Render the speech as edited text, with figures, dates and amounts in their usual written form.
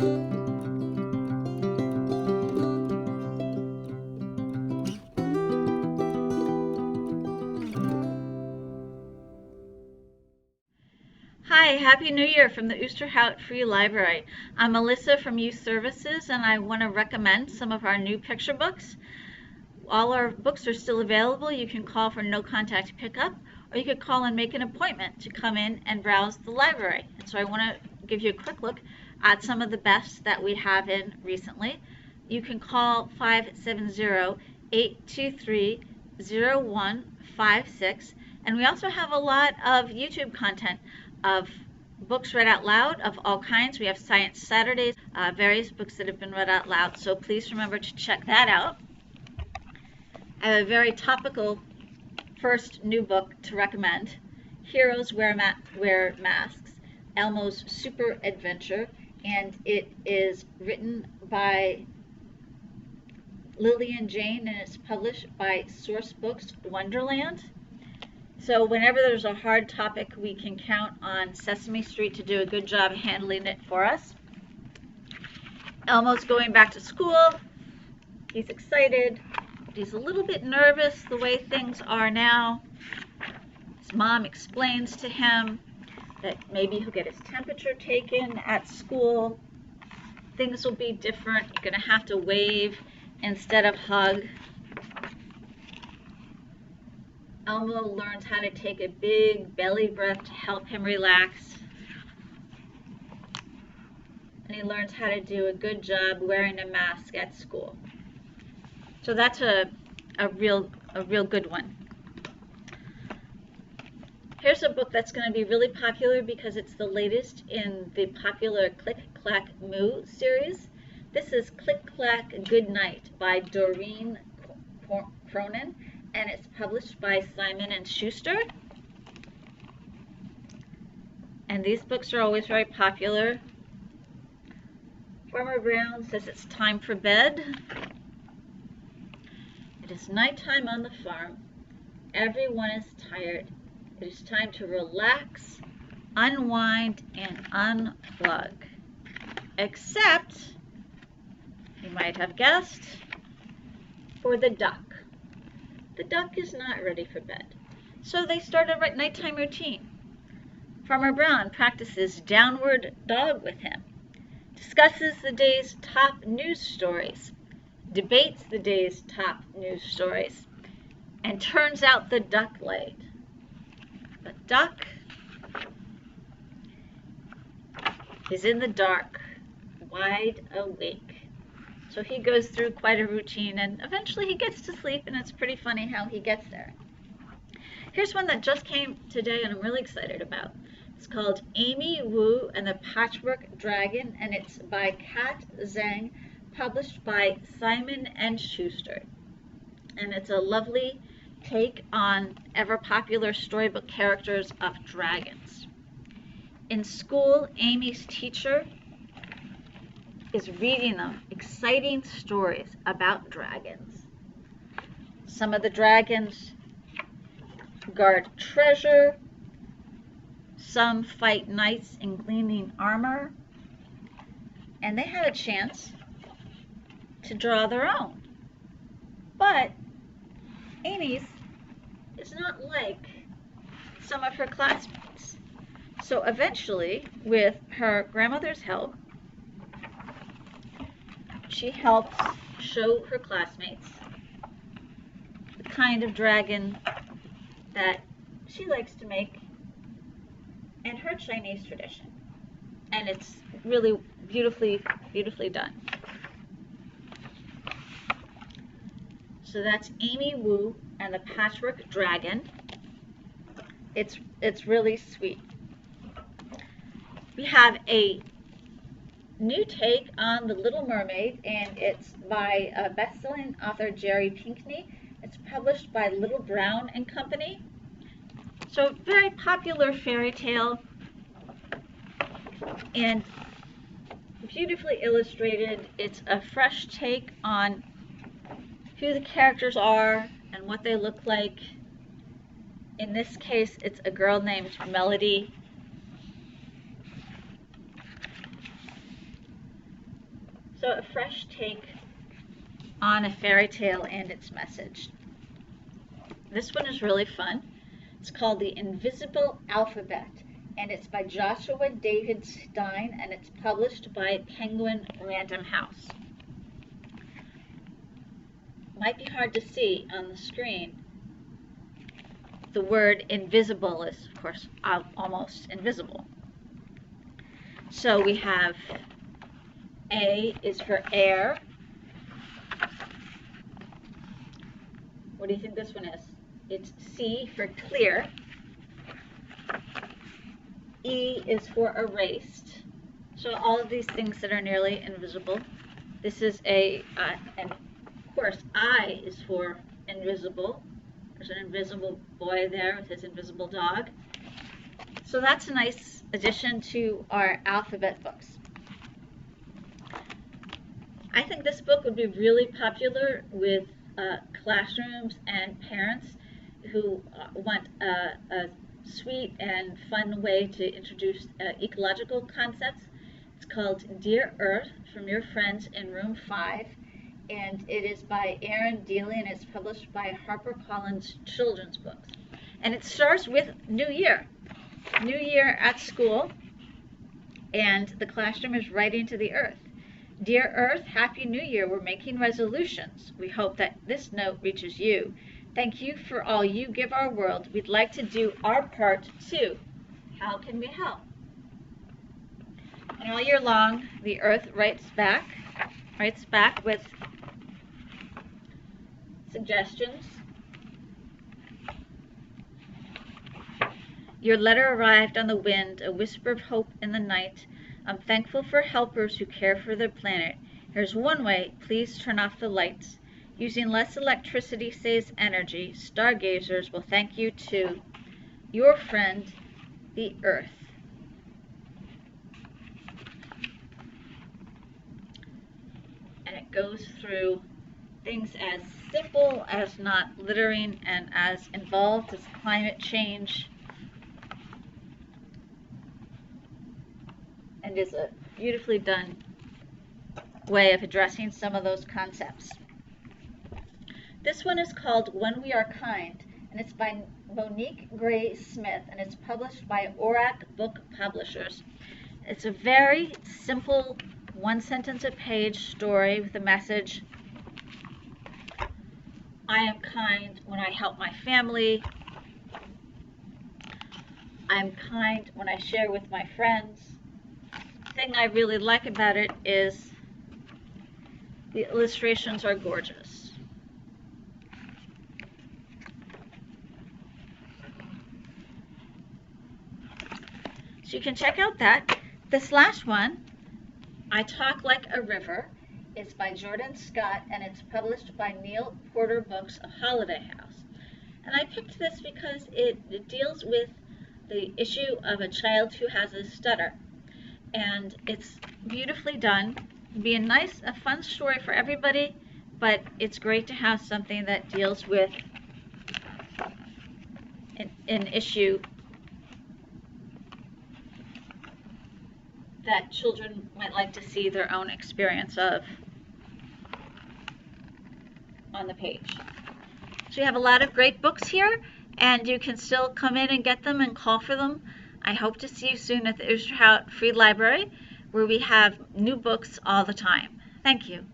Hi, Happy New Year from the Oosterhout Free Library. I'm Melissa from Youth Services, and I want to recommend some of our new picture books. All our books are still available. You can call for no contact pickup, or you could call and make an appointment to come in and browse the library. And so I want to give you a quick look at some of the best that we have in recently. You can call 570-823-0156, and we also have a lot of YouTube content of books read out loud of all kinds. We have Science Saturdays, various books that have been read out loud, so please remember to check that out. I have a very topical first new book to recommend, Heroes Wear Masks, Elmo's Super Adventure, and it is written by Lillian Jane and it's published by Source Books Wonderland. So whenever there's a hard topic, we can count on Sesame Street to do a good job handling it for us. Elmo's going back to school. He's excited. He's a little bit nervous the way things are now. His mom explains to him that maybe he'll get his temperature taken at school. Things will be different. You're going to have to wave instead of hug. Elmo learns how to take a big belly breath to help him relax. And he learns how to do a good job wearing a mask at school. So that's a real good one. Here's a book that's going to be really popular because it's the latest in the popular Click, Clack, Moo series. This is Click, Clack, Good Night by Doreen Cronin, and it's published by Simon & Schuster. And these books are always very popular. Farmer Brown says it's time for bed. It is nighttime on the farm. Everyone is tired. It is time to relax, unwind, and unplug. Except, you might have guessed, for the duck. The duck is not ready for bed. So they start a nighttime routine. Farmer Brown practices downward dog with him, discusses the day's top news stories, debates the day's top news stories, and turns out the duck laid. The duck is in the dark, wide awake. So he goes through quite a routine, and eventually he gets to sleep, and it's pretty funny how he gets there. Here's one that just came today, and I'm really excited about. It's called Amy Wu and the Patchwork Dragon, and it's by Kat Zhang, published by Simon & Schuster. And it's a lovely take on ever-popular storybook characters of dragons. In school, Amy's teacher is reading them exciting stories about dragons. Some of the dragons guard treasure, some fight knights in gleaming armor, and they have a chance to draw their own. But Amy's is not like some of her classmates. So eventually, with her grandmother's help, she helps show her classmates the kind of dragon that she likes to make in her Chinese tradition. And it's really beautifully done. So that's Amy Wu and the Patchwork Dragon. It's really sweet. We have a new take on the Little Mermaid, and it's by best-selling author Jerry Pinkney. It's published by Little Brown and Company. So very popular fairy tale and beautifully illustrated. It's a fresh take on who the characters are and what they look like. In this case, it's a girl named Melody. So a fresh take on a fairy tale and its message. This one is really fun. It's called The Invisible Alphabet, and it's by Joshua David Stein, and it's published by Penguin Random House. Might be hard to see on the screen. The word invisible is, of course, almost invisible. So we have A is for air. What do you think this one is? It's C for clear. E is for erased. So all of these things that are nearly invisible. This is and of course I is for invisible. There's an invisible boy there with his invisible dog. So that's a nice addition to our alphabet books. I think this book would be really popular with classrooms and parents who want a sweet and fun way to introduce ecological concepts. It's called Dear Earth from Your Friends in Room 5, and it is by Aaron Dealey, and it's published by HarperCollins Children's Books. And it starts with New Year at school, and the classroom is writing to the earth. Dear Earth, Happy New Year. We're making resolutions. We hope that this note reaches you. Thank you for all you give our world. We'd like to do our part too. How can we help? And all year long, the earth writes back with suggestions. Your letter arrived on the wind, a whisper of hope in the night. I'm thankful for helpers who care for the planet. Here's one way. Please turn off the lights. Using less electricity saves energy. Stargazers will thank you too. Your friend, the Earth. And it goes through things as simple as not littering and as involved as climate change. And is a beautifully done way of addressing some of those concepts. This one is called When We Are Kind, and it's by Monique Gray Smith, and it's published by Orac Book Publishers. It's a very simple, one sentence a page story with a message. I am kind when I help my family. I am kind when I share with my friends. The thing I really like about it is the illustrations are gorgeous. So you can check out that. This last one, I Talk Like a River, is by Jordan Scott, and it's published by Neil Porter Books of Holiday House. And I picked this because it deals with the issue of a child who has a stutter. And it's beautifully done. It'd be a fun story for everybody, but it's great to have something that deals with an issue that children might like to see their own experience of on the page. So you have a lot of great books here, and you can still come in and get them and call for them. I hope to see you soon at the Oosterhout Free Library, where we have new books all the time. Thank you.